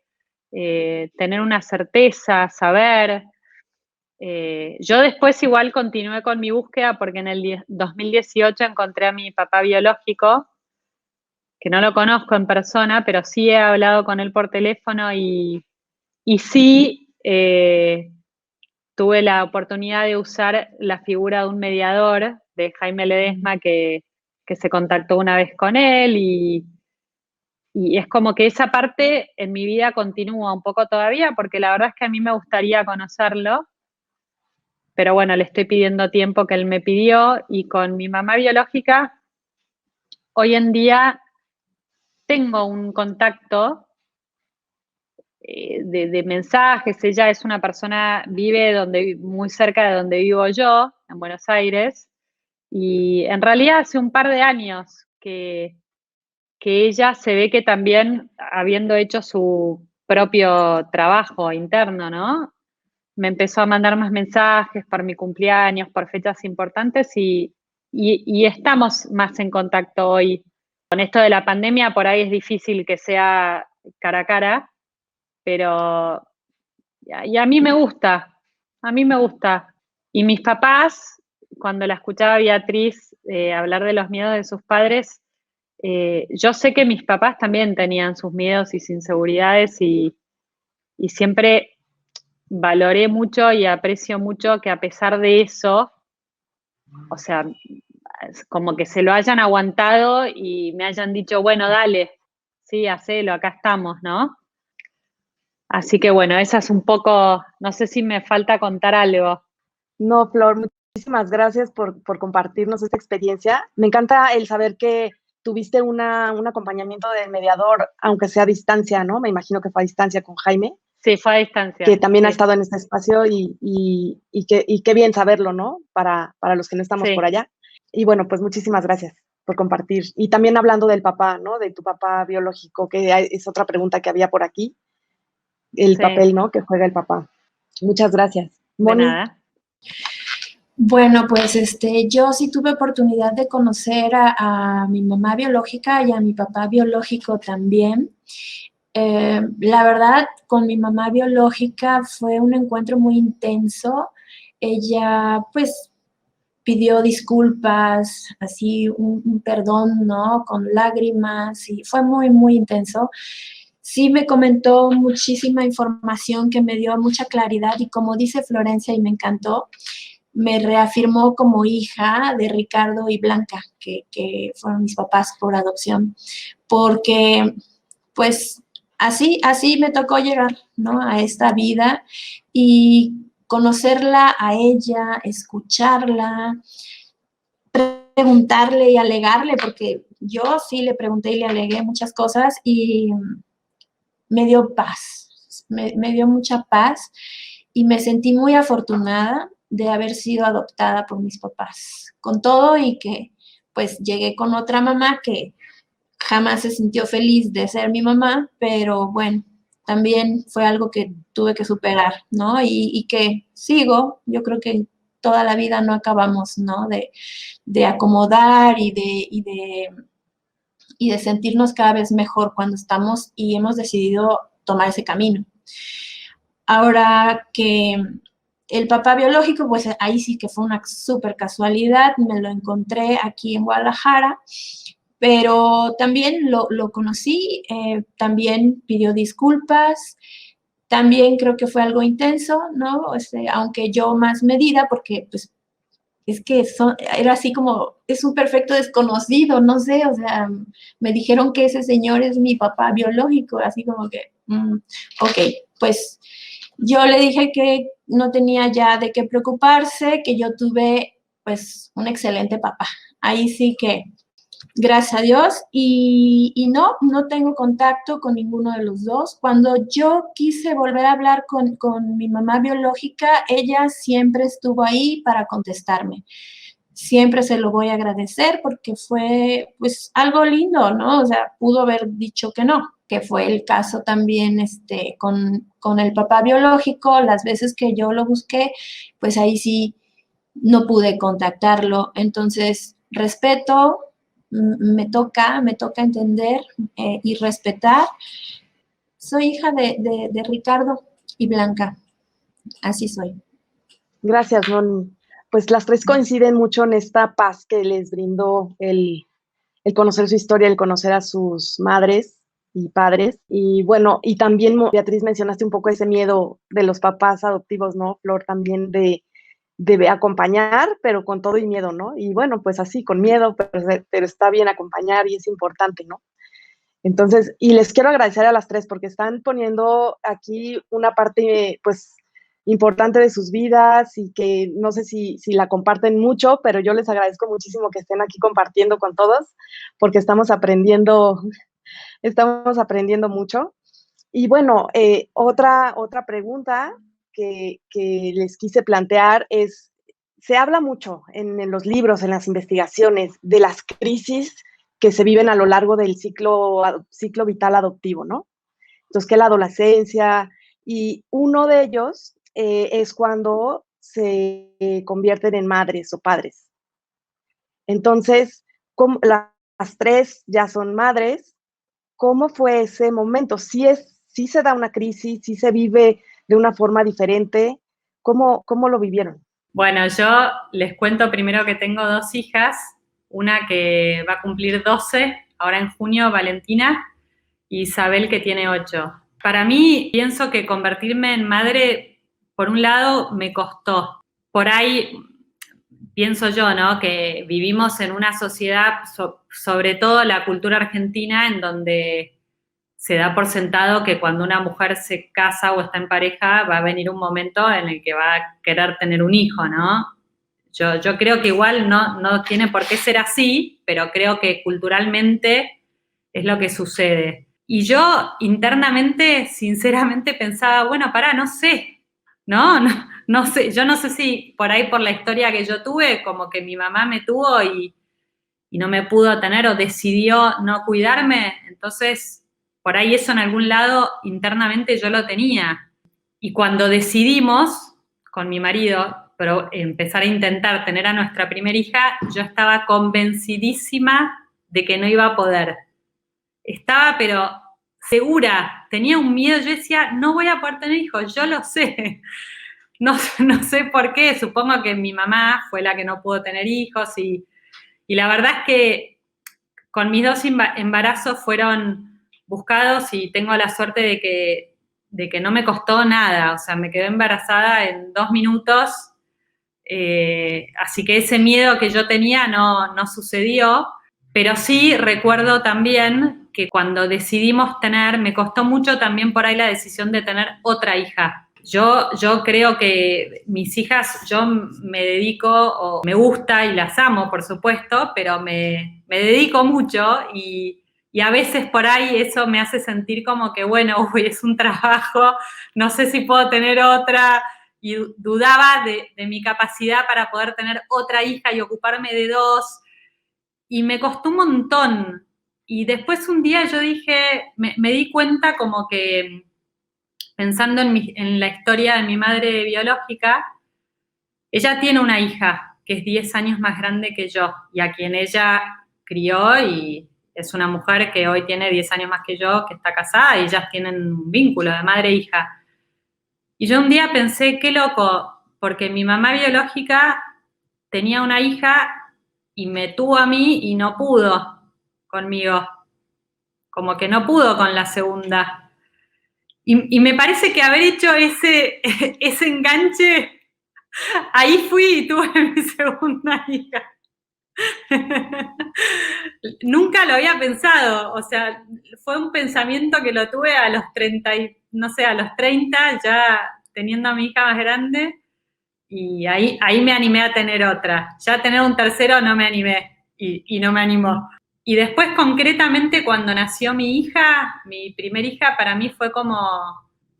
tener una certeza, saber. Yo después igual continué con mi búsqueda porque en el 2018 encontré a mi papá biológico, que no lo conozco en persona, pero sí he hablado con él por teléfono y sí tuve la oportunidad de usar la figura de un mediador, de Jaime Ledesma, que se contactó una vez con él y es como que esa parte en mi vida continúa un poco todavía, porque la verdad es que a mí me gustaría conocerlo, pero bueno, le estoy pidiendo tiempo que él me pidió y con mi mamá biológica, hoy en día tengo un contacto de mensajes. Ella es una persona, vive muy cerca de donde vivo yo, en Buenos Aires, y en realidad hace un par de años que ella se ve que también, habiendo hecho su propio trabajo interno, ¿no? Me empezó a mandar más mensajes por mi cumpleaños, por fechas importantes y estamos más en contacto hoy. Con esto de la pandemia, por ahí es difícil que sea cara a cara, pero y a mí me gusta, a mí me gusta. Y mis papás, cuando la escuchaba a Beatriz hablar de los miedos de sus padres, yo sé que mis papás también tenían sus miedos y sus inseguridades y siempre valoré mucho y aprecio mucho que a pesar de eso, o sea, como que se lo hayan aguantado y me hayan dicho, bueno, dale, sí, hacelo, acá estamos, ¿no? Así que bueno, esa es un poco, no sé si me falta contar algo. No, Flor, muchísimas gracias por compartirnos esta experiencia. Me encanta el saber que tuviste un acompañamiento de mediador, aunque sea a distancia, ¿no? Me imagino que fue a distancia con Jaime, Sí, fue a distancia. que también ha Sí, estado en este espacio y qué bien saberlo, ¿no? Para los que no estamos por sí, allá. Y bueno, pues muchísimas gracias por compartir. Y también hablando del papá, ¿no? De tu papá biológico, que es otra pregunta que había por aquí, el sí, papel, ¿no? Que juega el papá. Muchas gracias. de Moni, nada. Bueno, pues yo sí tuve oportunidad de conocer a mi mamá biológica y a mi papá biológico también. La verdad, con mi mamá biológica fue un encuentro muy intenso. Ella, pues, pidió disculpas, así un perdón, ¿no? Con lágrimas y fue muy, muy intenso. Sí me comentó muchísima información que me dio mucha claridad y como dice Florencia y me encantó, me reafirmó como hija de Ricardo y Blanca, que fueron mis papás por adopción, porque pues así me tocó llegar, ¿no? A esta vida y conocerla a ella, escucharla, preguntarle y alegarle, porque yo sí le pregunté y le alegué muchas cosas y me dio paz, me dio mucha paz y me sentí muy afortunada de haber sido adoptada por mis papás, con todo y que pues llegué con otra mamá que jamás se sintió feliz de ser mi mamá, pero bueno, también fue algo que tuve que superar, ¿no? Y que sigo, yo creo que toda la vida no acabamos, ¿no? De acomodar y de sentirnos cada vez mejor cuando estamos y hemos decidido tomar ese camino. Ahora que el papá biológico, pues ahí sí que fue una súper casualidad, me lo encontré aquí en Guadalajara, pero también lo conocí, también pidió disculpas, también creo que fue algo intenso, ¿no? Aunque yo más medida, porque pues es que era así como, es un perfecto desconocido, no sé, o sea, me dijeron que ese señor es mi papá biológico, así como que, ok, pues yo le dije que no tenía ya de qué preocuparse, que yo tuve pues un excelente papá. Ahí sí que gracias a Dios, y no tengo contacto con ninguno de los dos. Cuando yo quise volver a hablar con mi mamá biológica, ella siempre estuvo ahí para contestarme. Siempre se lo voy a agradecer porque fue pues algo lindo, ¿no? O sea, pudo haber dicho que no, que fue el caso también con el papá biológico, las veces que yo lo busqué, pues ahí sí no pude contactarlo. Entonces, respeto, me toca entender y respetar. Soy hija de Ricardo y Blanca, así soy. gracias, Moni. Pues las tres coinciden mucho en esta paz que les brindó el conocer su historia, el conocer a sus madres y padres. Y bueno, y también, Beatriz, mencionaste un poco ese miedo de los papás adoptivos, ¿no? Flor, también de acompañar, pero con todo y miedo, ¿no? Y bueno, pues así, con miedo, pero está bien acompañar y es importante, ¿no? Entonces, y les quiero agradecer a las tres porque están poniendo aquí una parte, pues, importante de sus vidas y que no sé si la comparten mucho, pero yo les agradezco muchísimo que estén aquí compartiendo con todos porque estamos aprendiendo mucho. Y bueno, otra pregunta que les quise plantear es, se habla mucho en los libros, en las investigaciones, de las crisis que se viven a lo largo del ciclo vital adoptivo, ¿no? Entonces, que la adolescencia, y uno de ellos es cuando se convierten en madres o padres. Entonces, como las tres ya son madres, ¿cómo fue ese momento? ¿Sí se da una crisis, sí se vive de una forma diferente? ¿Cómo lo vivieron? Bueno, yo les cuento primero que tengo dos hijas, una que va a cumplir 12, ahora en junio, Valentina, y Isabel que tiene 8. Para mí, pienso que convertirme en madre por un lado me costó. Por ahí pienso yo, ¿no? Que vivimos en una sociedad, sobre todo la cultura argentina, en donde se da por sentado que cuando una mujer se casa o está en pareja va a venir un momento en el que va a querer tener un hijo, ¿no? Yo creo que igual no tiene por qué ser así, pero creo que culturalmente es lo que sucede. Y yo internamente, sinceramente, pensaba, bueno, no sé, no sé, yo no sé si por ahí por la historia que yo tuve, como que mi mamá me tuvo y no me pudo tener o decidió no cuidarme, entonces por ahí eso en algún lado internamente yo lo tenía. Y cuando decidimos con mi marido pero empezar a intentar tener a nuestra primera hija, yo estaba convencidísima de que no iba a poder. Estaba, pero segura, tenía un miedo, yo decía, no voy a poder tener hijos, yo lo sé. No sé por qué, supongo que mi mamá fue la que no pudo tener hijos y la verdad es que con mis 2 embarazos fueron buscados y tengo la suerte de que no me costó nada, o sea, me quedé embarazada en 2 minutos, así que ese miedo que yo tenía no sucedió, pero sí recuerdo también que cuando decidimos tener, me costó mucho también por ahí la decisión de tener otra hija. Yo creo que mis hijas, yo me dedico, o me gusta y las amo, por supuesto, pero me dedico mucho y a veces por ahí eso me hace sentir como que, bueno, uy, es un trabajo, no sé si puedo tener otra, y dudaba de mi capacidad para poder tener otra hija y ocuparme de 2, y me costó un montón. Y después un día yo dije, me di cuenta como que, pensando en la historia de mi madre biológica, ella tiene una hija que es 10 años más grande que yo y a quien ella crió, y es una mujer que hoy tiene 10 años más que yo, que está casada, y ellas tienen un vínculo de madre e hija. Y yo un día pensé, qué loco, porque mi mamá biológica tenía una hija y me tuvo a mí y no pudo conmigo, como que no pudo con la segunda. Y me parece que haber hecho ese enganche, ahí fui y tuve mi segunda hija. Nunca lo había pensado, o sea, fue un pensamiento que lo tuve a los 30, a los 30, ya teniendo a mi hija más grande, y ahí me animé a tener otra. Ya tener un tercero no me animé, y no me animó. Y después, concretamente, cuando nació mi hija, mi primera hija, para mí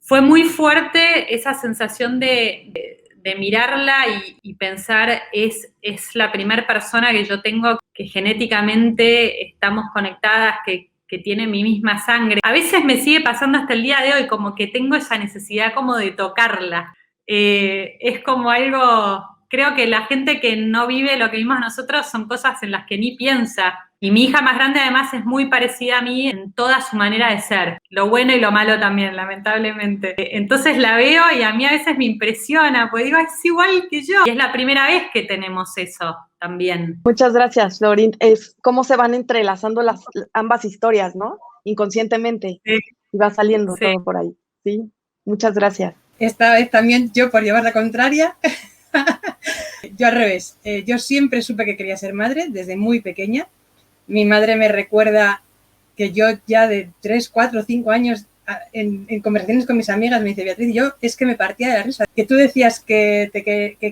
fue muy fuerte esa sensación de mirarla y pensar, es la primera persona que yo tengo que genéticamente estamos conectadas, que tiene mi misma sangre. A veces me sigue pasando hasta el día de hoy, como que tengo esa necesidad como de tocarla. Es como algo, creo que la gente que no vive lo que vimos nosotros son cosas en las que ni piensa. Y mi hija más grande además es muy parecida a mí en toda su manera de ser, lo bueno y lo malo también, lamentablemente. Entonces la veo y a mí a veces me impresiona, porque digo, es igual que yo. Y es la primera vez que tenemos eso también. Muchas gracias, Florín. Es cómo se van entrelazando ambas historias, ¿no? Inconscientemente. Sí. Y va saliendo todo por ahí. Sí, muchas gracias. Esta vez también yo, por llevar la contraria, yo al revés. Yo siempre supe que quería ser madre desde muy pequeña. Mi madre me recuerda que yo ya de 3, 4, 5 años en conversaciones con mis amigas me dice, Beatriz, yo es que me partía de la risa. Que tú decías que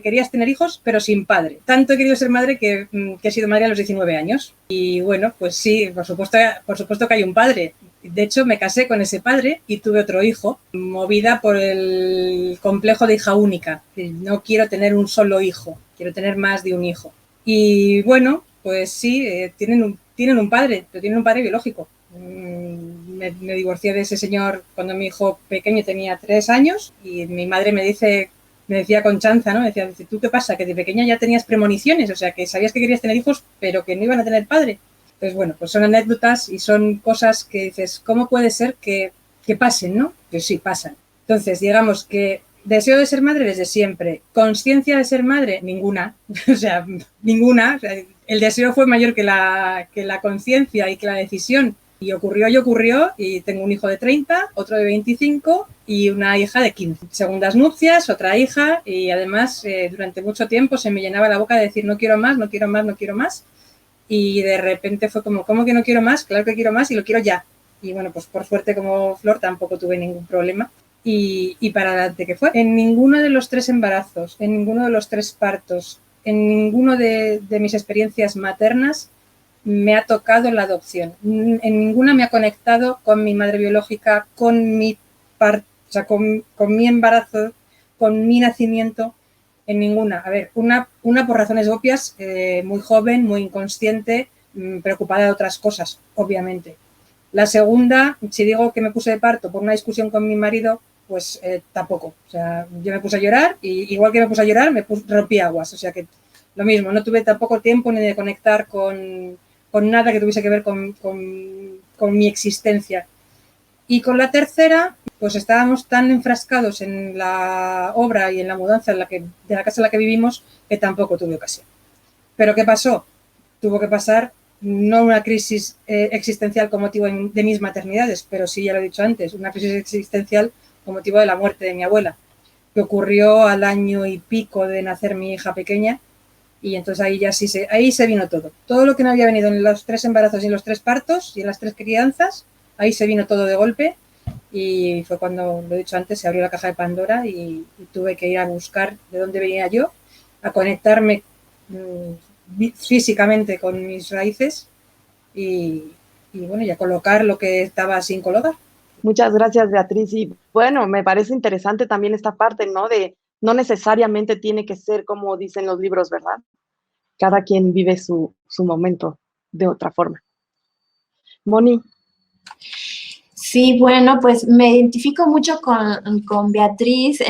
querías tener hijos, pero sin padre. Tanto he querido ser madre que he sido madre a los 19 años. Y bueno, pues sí, por supuesto que hay un padre. De hecho, me casé con ese padre y tuve otro hijo, movida por el complejo de hija única. No quiero tener un solo hijo, quiero tener más de un hijo. Y bueno, pues sí, tienen un padre, pero tienen un padre biológico. Me divorcié de ese señor cuando mi hijo pequeño tenía 3 años y mi madre me decía con chanza, ¿no? Me decía, ¿tú qué pasa? Que de pequeña ya tenías premoniciones, o sea, que sabías que querías tener hijos, pero que no iban a tener padre. Entonces, bueno, pues son anécdotas y son cosas que dices, ¿cómo puede ser que pasen, no? Pues sí, pasan. Entonces, digamos que deseo de ser madre desde siempre. Conciencia de ser madre, ninguna. O sea, ninguna. O sea, el deseo fue mayor que la conciencia y que la decisión. Y ocurrió, y tengo un hijo de 30, otro de 25 y una hija de 15. Segundas nupcias, otra hija, y además durante mucho tiempo se me llenaba la boca de decir no quiero más, no quiero más, no quiero más. Y de repente fue como, ¿cómo que no quiero más? Claro que quiero más y lo quiero ya. Y bueno, pues por suerte como Flor tampoco tuve ningún problema. Y para adelante que fue. En ninguno de los 3 embarazos, en ninguno de los 3 partos, en ninguno de mis experiencias maternas me ha tocado la adopción. En ninguna me ha conectado con mi madre biológica, con mi con mi embarazo, con mi nacimiento, en ninguna. A ver, una por razones obvias, muy joven, muy inconsciente, preocupada de otras cosas, obviamente. La segunda, si digo que me puse de parto por una discusión con mi marido, pues tampoco. O sea, yo me puse a llorar y igual que me puse a llorar, rompí aguas. O sea que lo mismo, no tuve tampoco tiempo ni de conectar con nada que tuviese que ver con mi existencia. Y con la tercera, pues estábamos tan enfrascados en la obra y en la mudanza de la casa en la que vivimos que tampoco tuve ocasión. ¿Pero qué pasó? Tuvo que pasar no una crisis existencial con motivo de mis maternidades, pero sí, ya lo he dicho antes, una crisis existencial con motivo de la muerte de mi abuela, que ocurrió al año y pico de nacer mi hija pequeña, y entonces ahí se vino todo. Todo lo que no había venido en los 3 embarazos y en los 3 partos y en las 3 crianzas, ahí se vino todo de golpe, y fue cuando, lo he dicho antes, se abrió la caja de Pandora y tuve que ir a buscar de dónde venía yo, a conectarme físicamente con mis raíces y bueno, y a colocar lo que estaba sin colocar. Muchas gracias, Beatriz. Y bueno, me parece interesante también esta parte, ¿no? De no necesariamente tiene que ser como dicen los libros, ¿verdad? Cada quien vive su momento de otra forma. Moni. Sí, bueno, pues me identifico mucho con Beatriz,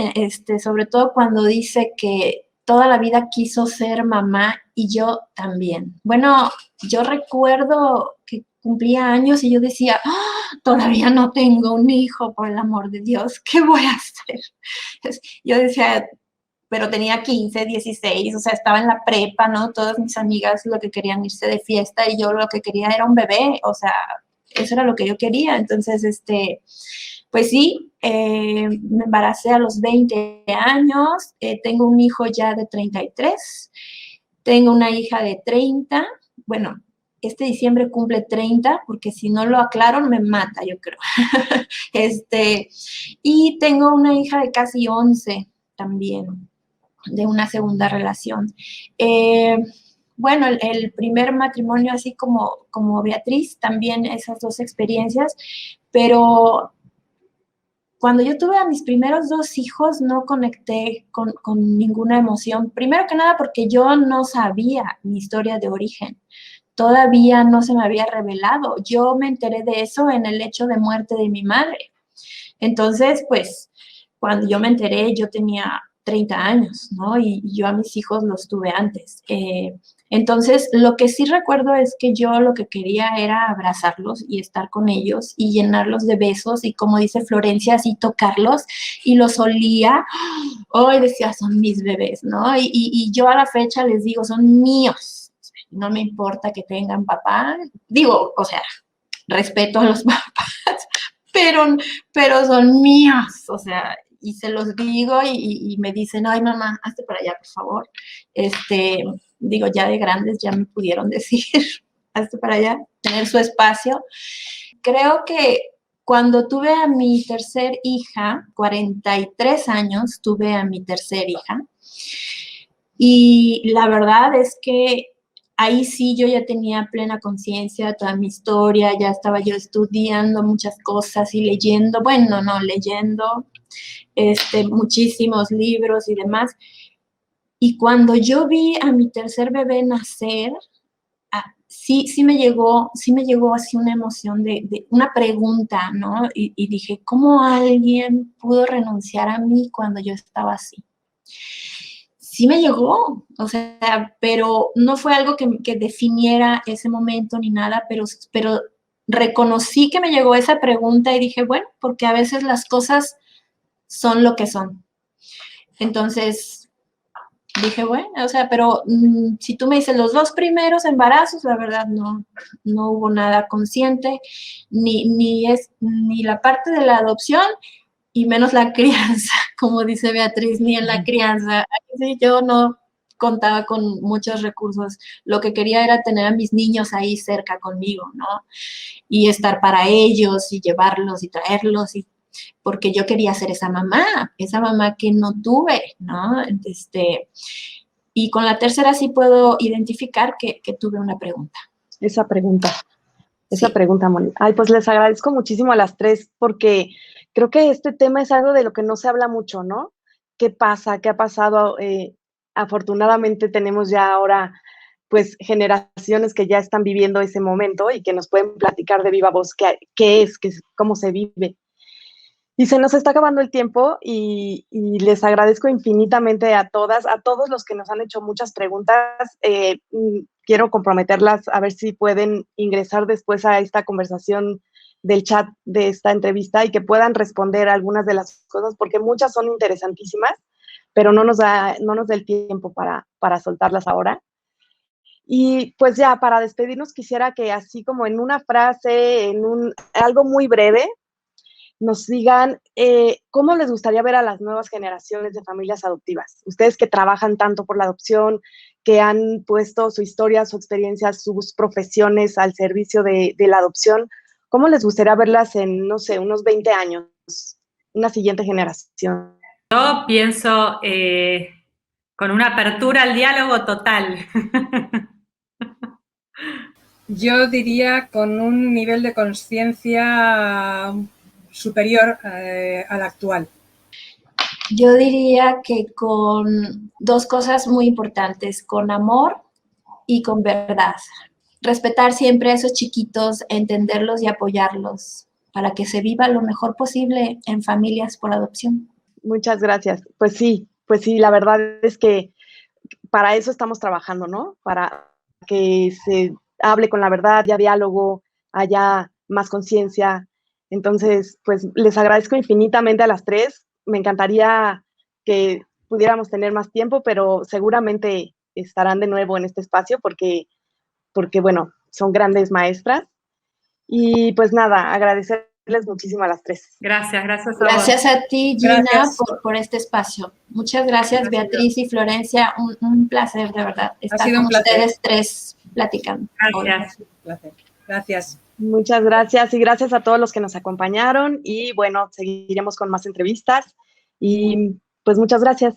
sobre todo cuando dice que toda la vida quiso ser mamá y yo también. Bueno, yo recuerdo que cumplía años y yo decía, ¡oh, todavía no tengo un hijo, por el amor de Dios! ¿Qué voy a hacer? Yo decía, pero tenía 15, 16, o sea, estaba en la prepa, ¿no? Todas mis amigas lo que querían irse de fiesta y yo lo que quería era un bebé, o sea, eso era lo que yo quería. Entonces, pues sí, me embaracé a los 20 años, tengo un hijo ya de 33, tengo una hija de 30, bueno, este diciembre cumple 30, porque si no lo aclaro me mata, yo creo. Y tengo una hija de casi 11 también, de una segunda relación. Bueno, el primer matrimonio, así como Beatriz, también esas 2 experiencias, pero cuando yo tuve a mis primeros 2 hijos no conecté con ninguna emoción. Primero que nada porque yo no sabía mi historia de origen. Todavía no se me había revelado. Yo me enteré de eso en el hecho de muerte de mi madre. Entonces, pues, cuando yo me enteré, yo tenía 30 años, ¿no? Y yo a mis hijos los tuve antes. Entonces, lo que sí recuerdo es que yo lo que quería era abrazarlos y estar con ellos y llenarlos de besos y, como dice Florencia, así tocarlos, y los olía. Hoy decía, son mis bebés, ¿no? Y yo a la fecha les digo, son míos. No me importa que tengan papá. Digo, o sea, respeto a los papás, pero son míos, o sea, y se los digo y me dicen, ay, mamá, hazte para allá, por favor. Digo, ya de grandes ya me pudieron decir, hazte para allá, tener su espacio. Creo que cuando tuve a mi tercer hija, 43 años, tuve a mi tercer hija, y la verdad es que ahí sí yo ya tenía plena conciencia de toda mi historia, ya estaba yo estudiando muchas cosas y leyendo, bueno, no, leyendo muchísimos libros y demás. Y cuando yo vi a mi tercer bebé nacer, sí me llegó así una emoción de una pregunta, ¿no? Y dije, ¿cómo alguien pudo renunciar a mí cuando yo estaba así? Sí me llegó, o sea, pero no fue algo que definiera ese momento ni nada, pero reconocí que me llegó esa pregunta y dije, bueno, porque a veces las cosas son lo que son. Entonces, Dije, bueno, o sea, pero si tú me dices los 2 primeros embarazos, la verdad no hubo nada consciente, ni la parte de la adopción y menos la crianza, como dice Beatriz, ni en la crianza. Aquí sí, yo no contaba con muchos recursos. Lo que quería era tener a mis niños ahí cerca conmigo, ¿no? Y estar para ellos y llevarlos y traerlos, porque yo quería ser esa mamá que no tuve, ¿no? Y con la tercera sí puedo identificar que tuve una pregunta. Esa pregunta, Sí. Moni. Ay, pues les agradezco muchísimo a las tres porque creo que este tema es algo de lo que no se habla mucho, ¿no? ¿Qué pasa? ¿Qué ha pasado? Afortunadamente tenemos ya ahora pues generaciones que ya están viviendo ese momento y que nos pueden platicar de viva voz cómo se vive. Y se nos está acabando el tiempo y les agradezco infinitamente a todas, a todos los que nos han hecho muchas preguntas. Quiero comprometerlas a ver si pueden ingresar después a esta conversación del chat de esta entrevista y que puedan responder algunas de las cosas, porque muchas son interesantísimas, pero no nos da el tiempo para soltarlas ahora. Y pues ya, para despedirnos, quisiera que así como en una frase, algo muy breve, nos digan cómo les gustaría ver a las nuevas generaciones de familias adoptivas. Ustedes que trabajan tanto por la adopción, que han puesto su historia, su experiencia, sus profesiones al servicio de la adopción, ¿cómo les gustaría verlas en, no sé, unos 20 años, una siguiente generación? Yo pienso con una apertura al diálogo total. Yo diría con un nivel de conciencia superior al actual. Yo diría que con 2 cosas muy importantes, con amor y con verdad. Respetar siempre a esos chiquitos, entenderlos y apoyarlos para que se viva lo mejor posible en familias por adopción. Muchas gracias. Pues sí, la verdad es que para eso estamos trabajando, ¿no? Para que se hable con la verdad, haya diálogo, haya más conciencia. Entonces, pues les agradezco infinitamente a las tres. Me encantaría que pudiéramos tener más tiempo, pero seguramente estarán de nuevo en este espacio porque bueno, son grandes maestras. Y pues nada, agradecerles muchísimo a las tres. Gracias a vos. Gracias a ti, Gina, Gracias. por este espacio. Muchas gracias, Beatriz y Florencia. Un placer, de verdad, estar con ustedes tres platicando. Gracias. Gracias. Muchas gracias y gracias a todos los que nos acompañaron y bueno, seguiremos con más entrevistas y pues muchas gracias.